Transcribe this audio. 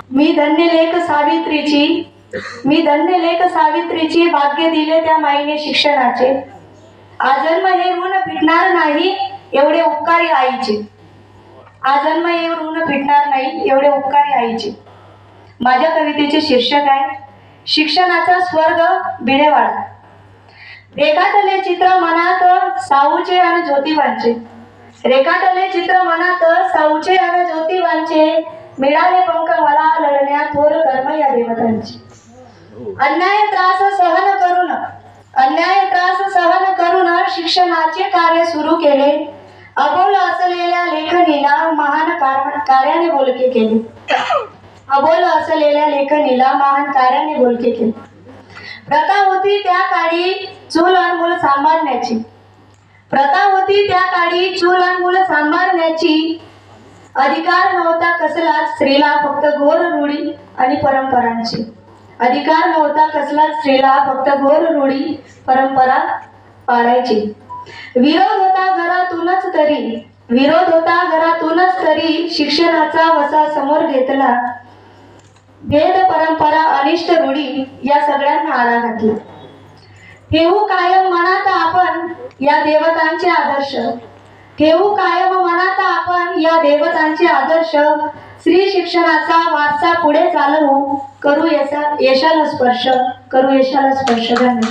मी धन्य लेख सावित्रीची भाग्य दिले त्या माईने शिक्षणाचे। आजन्म हे ऋण फिटणार नाही एवढे उपकारी आईचे। आजन्म हे ऋण फिटणार नाही एवढे उपकारी आईचे। माझ्या कवितेचे शीर्षक आहे शिक्षणाचा स्वर्ग भिडेवाडा। रेखाटले चित्र मनात साऊचे आणि ज्योतिबांचे। रेखाटले चित्र मनात साऊचे आणि ज्योतिबांचे। मिळाले पंख मला लढण्या थोर कर्म या देवतांचे। अन्याय त्रास सहन करून शिक्षणाचे कार्य सुरू केले। अबोल असलेल्या लेखणीला महान कार्याने बोलके केले। अबोल असलेल्या लेखणीला महान कार्याने बोलके केले। प्रथा होती त्या काळी चूल आणि मूल सांभाळण्याची। प्रथा होती त्या काळी चूल आणि मूल सांभाळण्याची। अधिकार नव्हता कसला स्त्रीला फक्त घोर रूढी आणि परंपरांची। अधिकार नव्हता कसला स्त्रीला फक्त घोर रूढी परंपरा पाळायची। विरोध होता घरातूनच तरी शिक्षणाचा वसा समोर घेतला। भेद परंपरा अनिष्ट रूढी या सगळ्यांना आळा घातला। ठेवू कायम मनात आपण या देवतांचे आदर्श। ठेवू कायम मनात आपण या देवतांचे आदर्श। स्त्री शिक्षणाचा वारसा पुढे चालवू करू यशाला स्पर्श धन्यवाद।